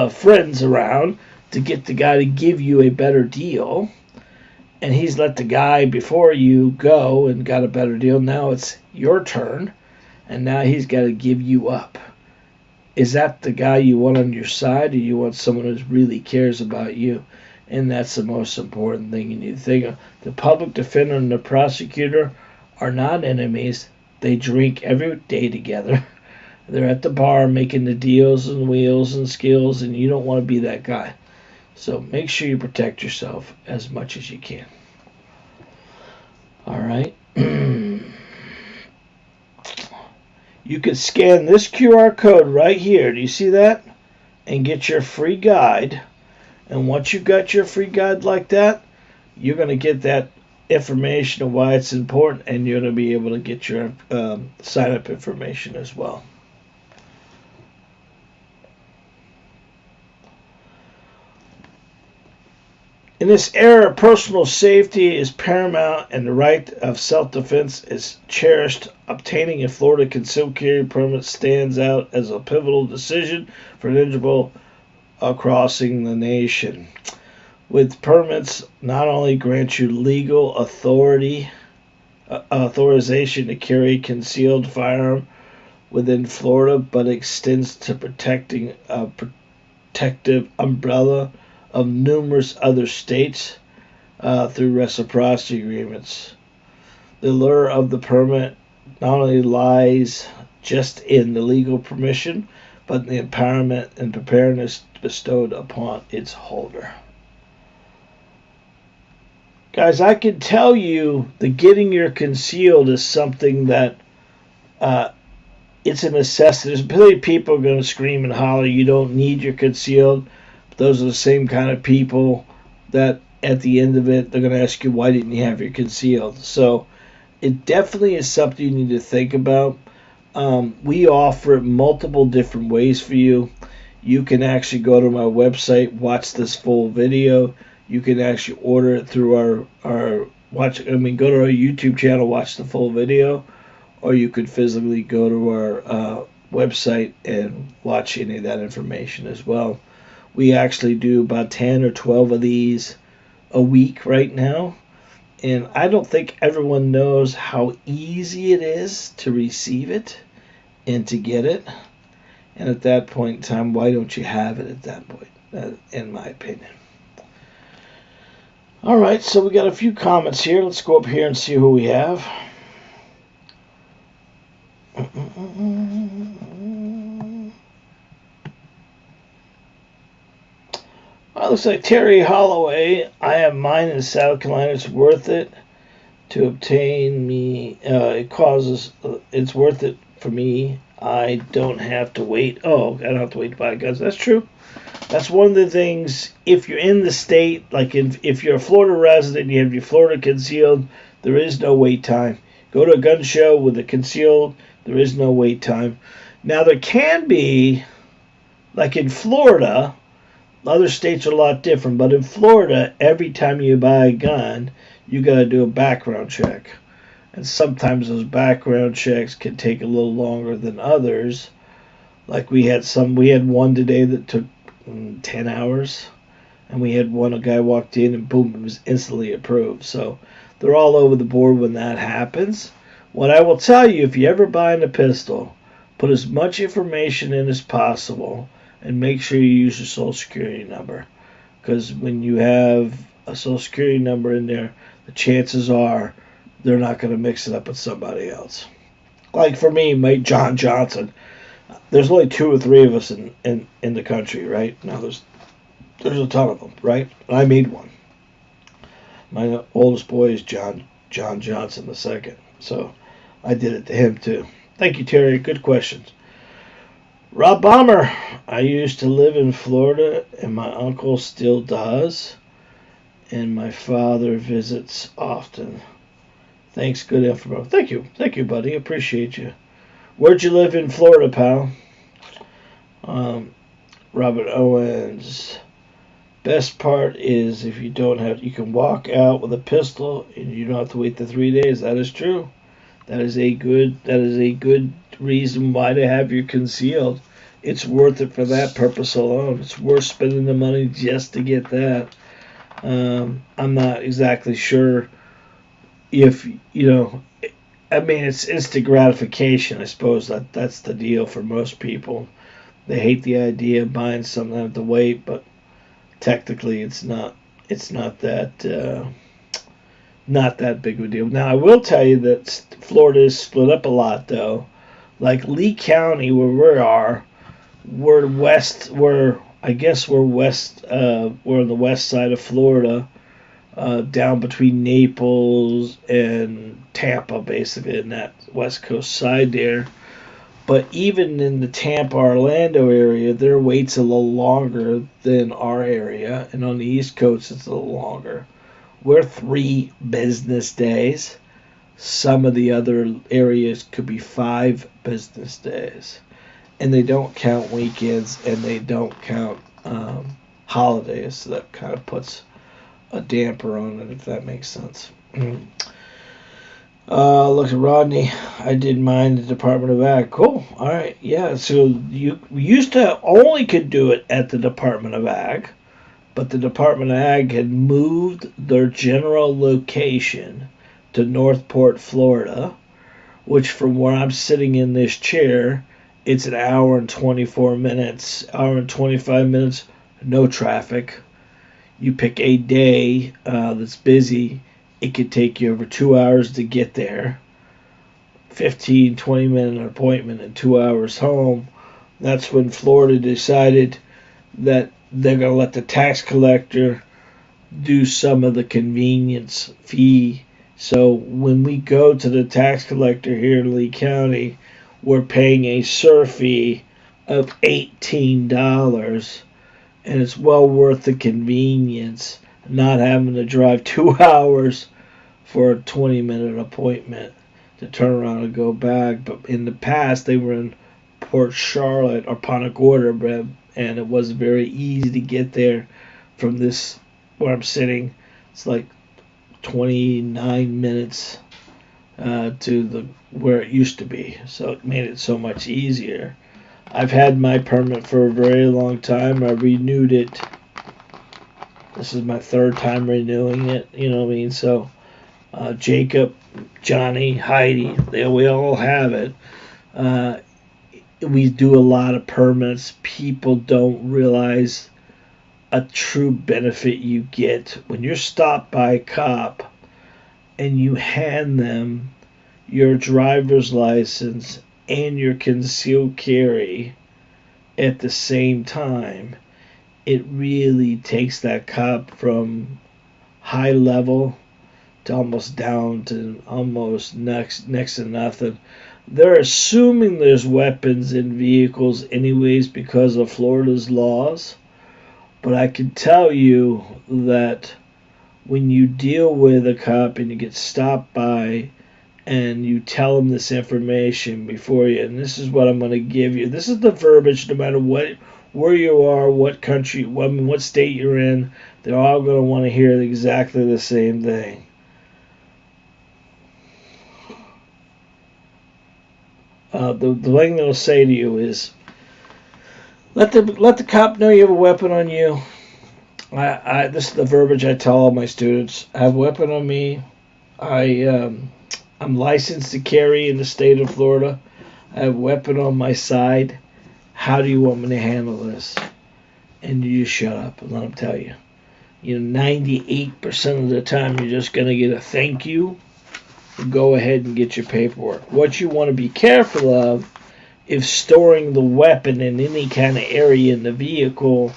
friends around to get the guy to give you a better deal, and he's let the guy before you go and got a better deal. Now it's your turn, and now he's got to give you up. Is that the guy you want on your side, or you want someone who really cares about you? And that's the most important thing you need to think of. The public defender and the prosecutor are not enemies. They drink every day together. They're at the bar making the deals and wheels and skills, and you don't want to be that guy. So make sure you protect yourself as much as you can. All right. You can scan this QR code right here. Do you see that? And get your free guide. And once you've got your free guide like that, you're going to get that information of why it's important, and you're going to be able to get your sign-up information as well. In this era, personal safety is paramount and the right of self-defense is cherished. Obtaining a Florida concealed carry permit stands out as a pivotal decision for an individual crossing the nation. With permits, not only grant you legal authorization to carry a concealed firearm within Florida, but extends to protecting a protective umbrella of numerous other states through reciprocity agreements. The lure of the permit not only lies just in the legal permission, but in the empowerment and preparedness bestowed upon its holder. Guys, I can tell you that getting your concealed is something that it's a necessity. There's plenty of people going to scream and holler, you don't need your concealed. Those are the same kind of people that at the end of it, they're going to ask you, why didn't you have your concealed? So it definitely is something you need to think about. We offer it multiple different ways for you. You can actually go to my website, watch this full video. You can actually order it through go to our YouTube channel, watch the full video, or you could physically go to our website and watch any of that information as well. We actually do about 10 or 12 of these a week right now. And I don't think everyone knows how easy it is to receive it and to get it. And at that point in time, why don't you have it at that point, in my opinion. All right, so we got a few comments here. Let's go up here and see who we have. Looks like Terry Holloway. I have mine in South Carolina. It's worth it to obtain me. It's worth it for me. I don't have to wait. I don't have to wait to buy guns. That's true. That's one of the things. If you're in the state, like if you're a Florida resident, you have your Florida concealed, there is no wait time. Go to a gun show with a concealed, there is no wait time. Now there can be, like in Florida, other states are a lot different, but in Florida, every time you buy a gun, you got to do a background check. And sometimes those background checks can take a little longer than others. Like we had one today that took 10 hours. And we had a guy walked in and boom, it was instantly approved. So they're all over the board when that happens. What I will tell you, if you ever buy a pistol, put as much information in as possible. And make sure you use your social security number. Because when you have a social security number in there, the chances are they're not going to mix it up with somebody else. Like for me, mate, John Johnson. There's only 2 or 3 of us in the country, right? Now there's a ton of them, right? I made one. My oldest boy is John Johnson II. So I did it to him too. Thank you, Terry. Good questions. Rob Bomber, I used to live in Florida, and my uncle still does, and my father visits often. Thanks, good info. Thank you, buddy. Appreciate you. Where'd you live in Florida, pal? Robert Owens. Best part is if you can walk out with a pistol, and you don't have to wait the 3 days. That is true. That is a good reason why to have your concealed. It's worth it for that purpose alone. It's worth spending the money just to get that. I'm not exactly sure if, it's instant gratification. I suppose that's the deal for most people. They hate the idea of buying something and have to wait, but technically it's not that big of a deal. Now I will tell you that Florida is split up a lot though. Like Lee County, where we are, we're west. We're west. We're on the west side of Florida, down between Naples and Tampa, basically in that west coast side there. But even in the Tampa, Orlando area, their wait's a little longer than our area, and on the East Coast, it's a little longer. We're 3 business days. Some of the other areas could be 5 business days. And they don't count weekends, and they don't count holidays. So that kind of puts a damper on it, if that makes sense. Look at Rodney. I did mine at the Department of Ag. Cool. All right. Yeah. So you used to only could do it at the Department of Ag, but the Department of Ag had moved their general location to Northport, Florida, which from where I'm sitting in this chair, it's an hour and 24 minutes, hour and 25 minutes, no traffic. You pick a day that's busy, it could take you over 2 hours to get there. 15, 20-minute appointment and 2 hours home. That's when Florida decided that they're going to let the tax collector do some of the convenience fee. So when we go to the tax collector here in Lee County, we're paying a SUR fee of $18, and it's well worth the convenience, not having to drive 2 hours for a 20-minute appointment to turn around and go back. But in the past, they were in Port Charlotte or Punta Gorda, and it was very easy to get there from this where I'm sitting. It's like 29 minutes to the where it used to be, so it made it so much easier. I've had my permit for a very long time. I renewed it. This is my 3rd time renewing it. You know what I mean? So Jacob, Johnny, Heidi, we all have it. We do a lot of permits. People don't realize a true benefit you get when you're stopped by a cop and you hand them your driver's license and your concealed carry at the same time. It really takes that cop from high level to almost down to almost next to nothing. They're assuming there's weapons in vehicles anyways because of Florida's laws. But I can tell you that when you deal with a cop and you get stopped by and you tell them this information before you, and this is what I'm going to give you. This is the verbiage no matter where you are, what country, what state you're in. They're all going to want to hear exactly the same thing. The thing they'll say to you is, let the cop know you have a weapon on you. This is the verbiage I tell all my students. I have a weapon on me. I'm licensed to carry in the state of Florida. I have a weapon on my side. How do you want me to handle this? And you just shut up and let them tell you. 98% of the time you're just going to get a thank you. Go ahead and get your paperwork. What you want to be careful of is storing the weapon in any kind of area in the vehicle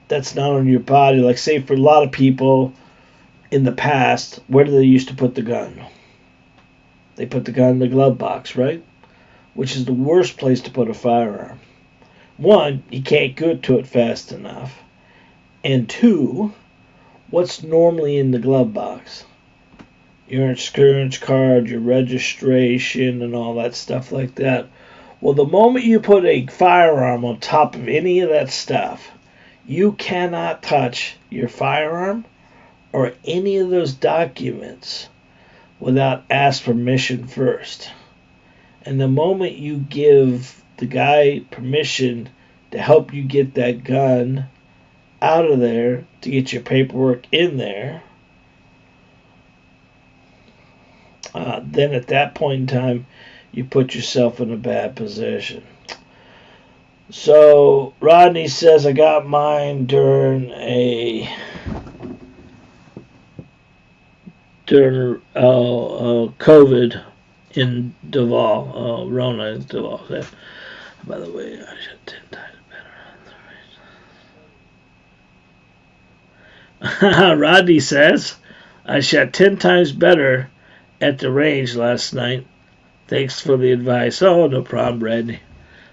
that's not on your body. Like, say, for a lot of people in the past, where do they used to put the gun? They put the gun in the glove box, right? Which is the worst place to put a firearm. 1, you can't get to it fast enough. And 2, what's normally in the glove box? Your insurance card, your registration, and all that stuff like that. Well, the moment you put a firearm on top of any of that stuff, you cannot touch your firearm or any of those documents without ask permission first. And the moment you give the guy permission to help you get that gun out of there, to get your paperwork in there, then at that point in time, you put yourself in a bad position. So Rodney says, I got mine during COVID, in Duval. Rona in Duval. Yeah. By the way, I shot 10 times better. Rodney says, I shot 10 times better at the range last night. Thanks for the advice. Oh, no problem, Rodney.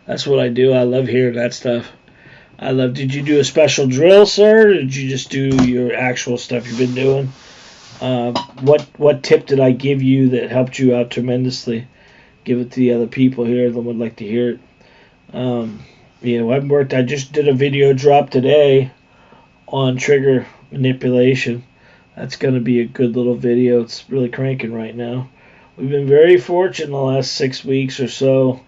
That's what I do. I love hearing that stuff. Did you do a special drill, sir? Or did you just do your actual stuff you've been doing? What tip did I give you that helped you out tremendously? Give it to the other people here that would like to hear it. I just did a video drop today on trigger manipulation. That's going to be a good little video. It's really cranking right now. We've been very fortunate in the last 6 weeks or so.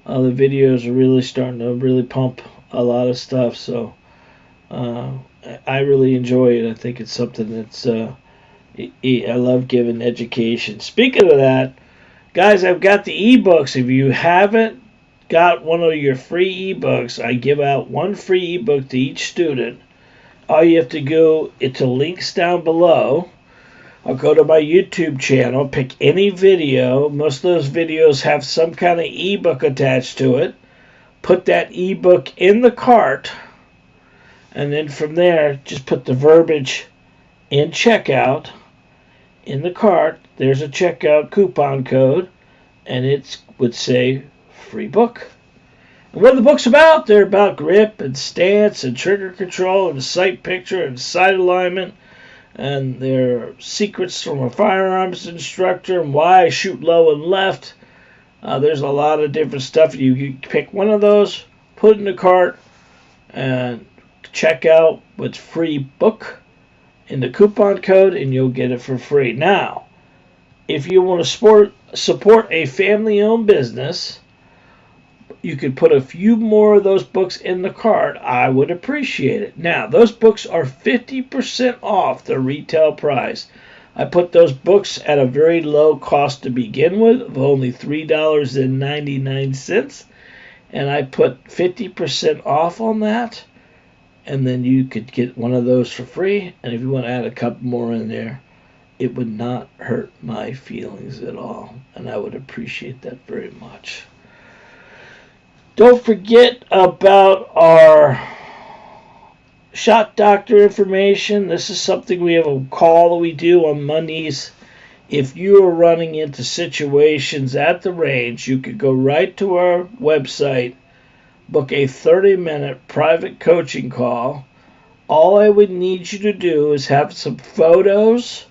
The videos are really starting to really pump a lot of stuff. So I really enjoy it. I think it's something that's I love giving education. Speaking of that, guys, I've got the ebooks. If you haven't got one of your free ebooks, I give out one free ebook to each student. All you have to go to links down below. I'll go to my YouTube channel, pick any video. Most of those videos have some kind of ebook attached to it. Put that ebook in the cart, and then from there, just put the verbiage in checkout in the cart. There's a checkout coupon code, and it would say free book. And what are the books about? They're about grip and stance and trigger control and sight picture and sight alignment. And they're secrets from a firearms instructor and why I shoot low and left. There's a lot of different stuff. You pick one of those, put it in the cart, and check out what's free book in the coupon code, and you'll get it for free. Now, if you want to support a family-owned business, you could put a few more of those books in the cart. I would appreciate it. Now, those books are 50% off the retail price. I put those books at a very low cost to begin with, of only $3.99, and I put 50% off on that, and then you could get one of those for free. And if you want to add a couple more in there, it would not hurt my feelings at all, and I would appreciate that very much. Don't forget about our shot doctor information. This is something we have a call that we do on Mondays. If you are running into situations at the range, you could go right to our website, book a 30-minute private coaching call. All I would need you to do is have some photos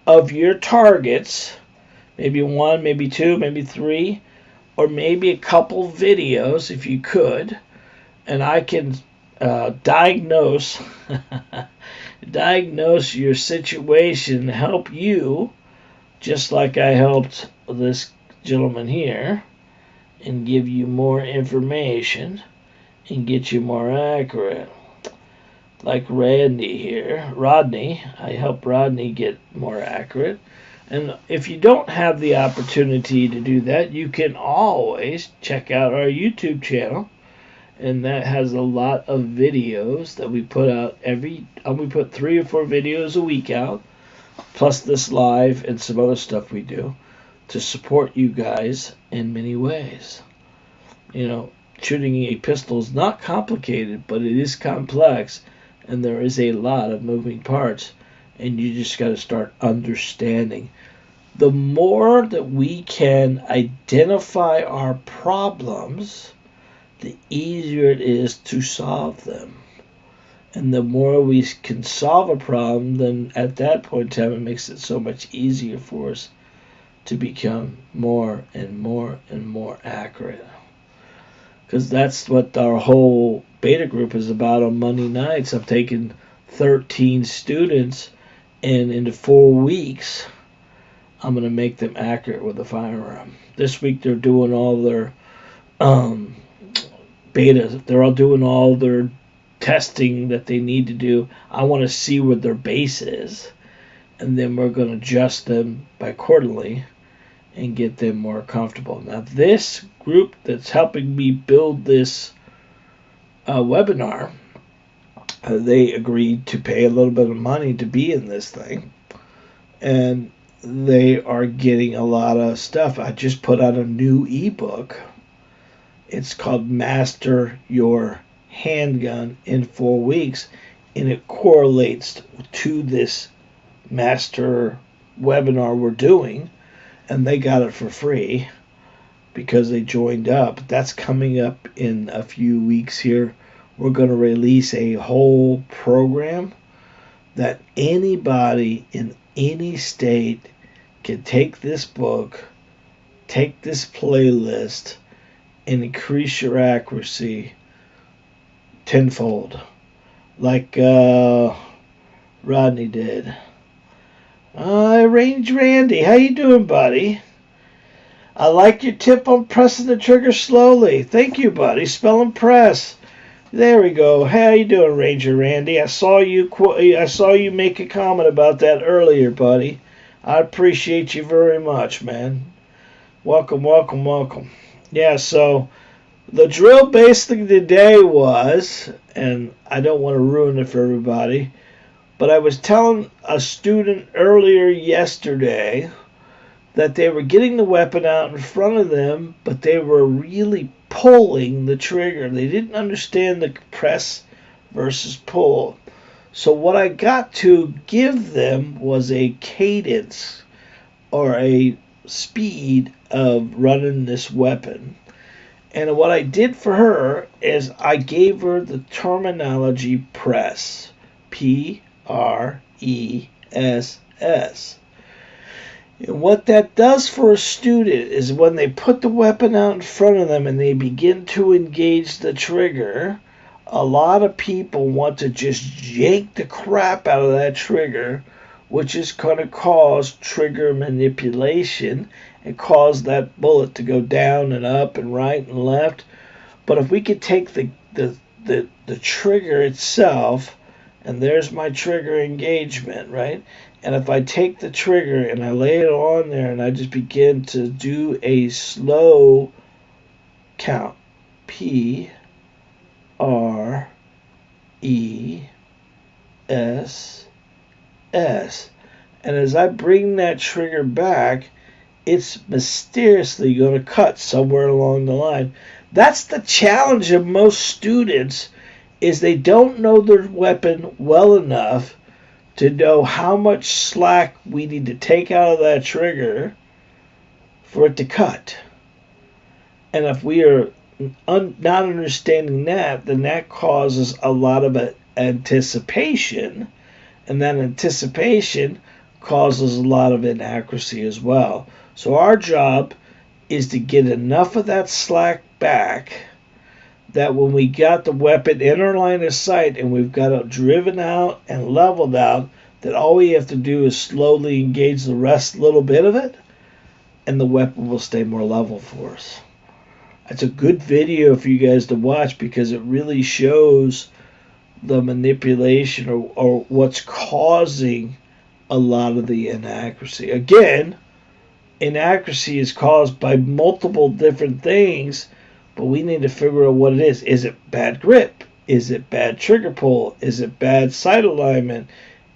of your targets, maybe one, maybe two, maybe three, or maybe a couple videos if you could, and I can diagnose your situation, help you, just like I helped this gentleman here, and give you more information and get you more accurate. Like Rodney, I help Rodney get more accurate. And if you don't have the opportunity to do that, you can always check out our YouTube channel, and that has a lot of videos that we put out we put 3 or 4 videos a week out, plus this live and some other stuff we do to support you guys in many ways. You know, shooting a pistol is not complicated, but it is complex, and there is a lot of moving parts, and you just got to start understanding. The more that we can identify our problems, the easier it is to solve them. And the more we can solve a problem, then at that point in time, it makes it so much easier for us to become more and more and more accurate. Because that's what our whole beta group is about on Monday nights. I'm taking 13 students, and in 4 weeks, I'm going to make them accurate with a firearm. This week they're doing all their betas. They're all doing all their testing that they need to do. I want to see what their base is, and then we're going to adjust them by quarterly and get them more comfortable. Now, this group that's helping me build this webinar, they agreed to pay a little bit of money to be in this thing. And they are getting a lot of stuff. I just put out a new ebook. It's called Master Your Handgun in 4 Weeks, and it correlates to this master webinar we're doing, and they got it for free because they joined up. That's coming up in a few weeks here. We're going to release a whole program that anybody in any state can take this book, take this playlist, and increase your accuracy tenfold, like Rodney did. Range Randy, how you doing, buddy? I like your tip on pressing the trigger slowly. Thank you, buddy. Spell and press. There we go. How you doing, Ranger Randy? I saw you make a comment about that earlier, buddy. I appreciate you very much, man. Welcome, welcome, welcome. Yeah, so the drill basically today was, and I don't want to ruin it for everybody, but I was telling a student earlier yesterday that they were getting the weapon out in front of them, but they were really pulling the trigger. They didn't understand the press versus pull. So what I got to give them was a cadence or a speed of running this weapon. And what I did for her is I gave her the terminology press. P-R-E-S-S. And what that does for a student is when they put the weapon out in front of them and they begin to engage the trigger, a lot of people want to just yank the crap out of that trigger, which is going to cause trigger manipulation and cause that bullet to go down and up and right and left. But if we could take the trigger itself, and there's my trigger engagement, right? And if I take the trigger and I lay it on there and I just begin to do a slow count, P, R, E, S, S. And as I bring that trigger back, it's mysteriously going to cut somewhere along the line. That's the challenge of most students, is they don't know their weapon well enough to know how much slack we need to take out of that trigger for it to cut. And if we are not understanding that, then that causes a lot of anticipation, and that anticipation causes a lot of inaccuracy as well. So our job is to get enough of that slack back that when we got the weapon in our line of sight and we've got it driven out and leveled out, that all we have to do is slowly engage the rest little bit of it, and the weapon will stay more level for us. It's a good video for you guys to watch because it really shows the manipulation or what's causing a lot of the inaccuracy. Again, inaccuracy is caused by multiple different things, but we need to figure out what it is. Is it bad grip? Is it bad trigger pull? Is it bad sight alignment?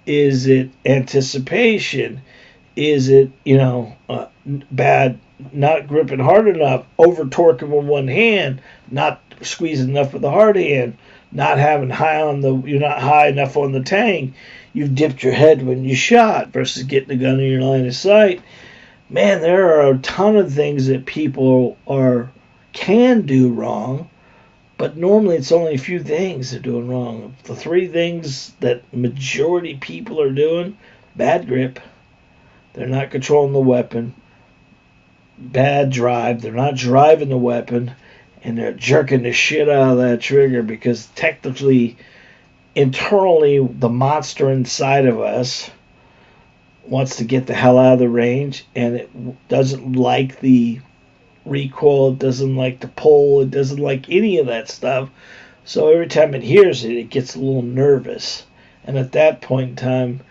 Is it anticipation? Is it, bad not gripping hard enough, over torquing with one hand, not squeezing enough with the hard hand, not having you're not high enough on the tang, you've dipped your head when you shot versus getting the gun in your line of sight. Man, there are a ton of things that people can do wrong, but normally it's only a few things they're doing wrong. The three things that majority people are doing: bad grip, they're not controlling the weapon; bad drive, they're not driving the weapon, and they're jerking the shit out of that trigger because technically, internally, the monster inside of us wants to get the hell out of the range, and it doesn't like the recoil, it doesn't like the pull, it doesn't like any of that stuff. So every time it hears it, it gets a little nervous. And at that point in time,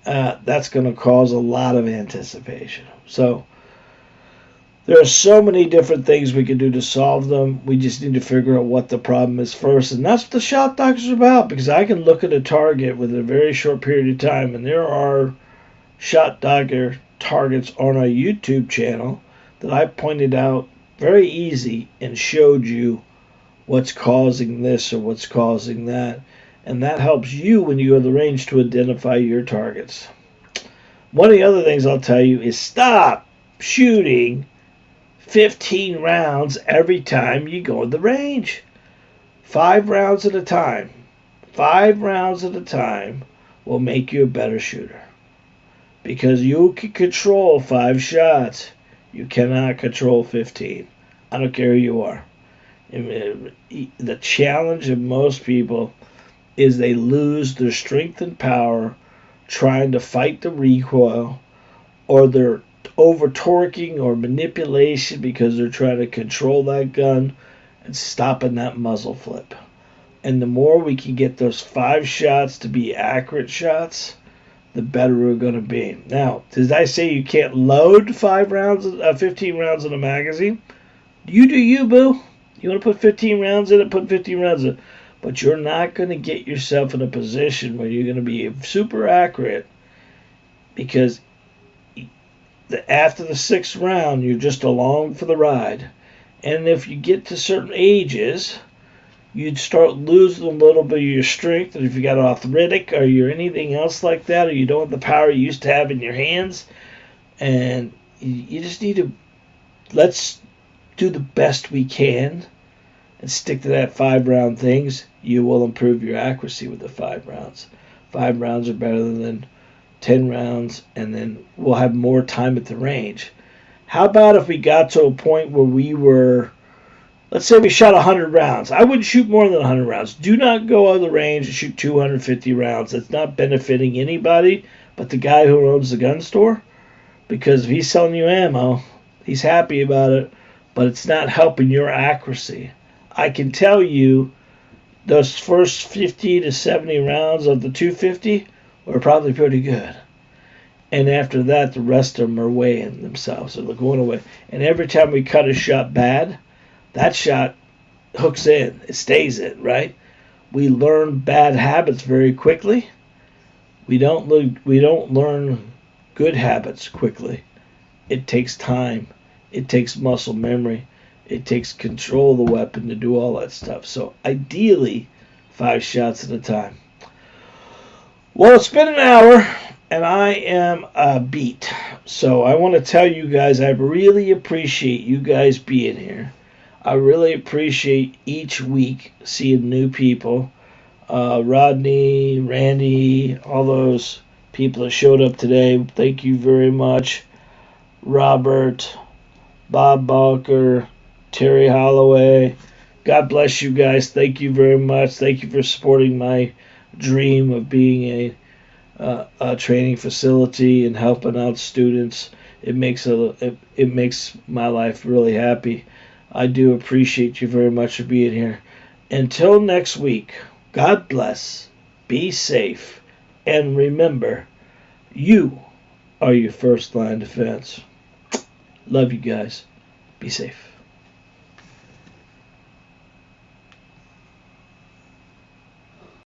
that's going to cause a lot of anticipation. So there are so many different things we can do to solve them. We just need to figure out what the problem is first. And that's what the shot doctors are about, because I can look at a target within a very short period of time, and there are shot doctor targets on our YouTube channel that I pointed out very easy and showed you what's causing this or what's causing that. And that helps you when you go to the range to identify your targets. One of the other things I'll tell you is stop shooting 15 rounds every time you go to the range. 5 rounds at a time. 5 rounds at a time will make you a better shooter. Because you can control 5 shots. You cannot control 15. I don't care who you are. The challenge of most people is they lose their strength and power trying to fight the recoil, or they're over torquing or manipulation because they're trying to control that gun and stopping that muzzle flip. And the more we can get those 5 shots to be accurate shots, the better we're going to be. Now, did I say you can't load 15 rounds in a magazine? You do you, boo. You want to put 15 rounds in it, put 15 rounds in it. But you're not going to get yourself in a position where you're going to be super accurate, because after the 6th round, you're just along for the ride. And if you get to certain ages, you'd start losing a little bit of your strength. And if you got arthritic or you're anything else like that, or you don't have the power you used to have in your hands, and you just need to, let's do the best we can and stick to that 5 round things. You will improve your accuracy with the 5 rounds. 5 rounds are better than 10 rounds, and then we'll have more time at the range. How about if we got to a point where we were, let's say we shot 100 rounds. I wouldn't shoot more than 100 rounds. Do not go out of the range and shoot 250 rounds. That's not benefiting anybody but the guy who owns the gun store, because if he's selling you ammo, he's happy about it, but it's not helping your accuracy. I can tell you those first 50 to 70 rounds of the 250 were probably pretty good. And after that, the rest of them are weighing themselves. They're going away. And every time we cut a shot bad, that shot hooks in. It stays in, right? We learn bad habits very quickly. We don't learn good habits quickly. It takes time. It takes muscle memory. It takes control of the weapon to do all that stuff. So ideally, 5 shots at a time. Well, it's been an hour, and I am beat. So I want to tell you guys, I really appreciate you guys being here. I really appreciate each week seeing new people. Rodney, Randy, all those people that showed up today, thank you very much. Robert, Bob Balker, Terry Holloway, God bless you guys. Thank you very much. Thank you for supporting my dream of being a training facility and helping out students. It makes my life really happy. I do appreciate you very much for being here. Until next week, God bless, be safe, and remember, you are your first line defense. Love you guys. Be safe.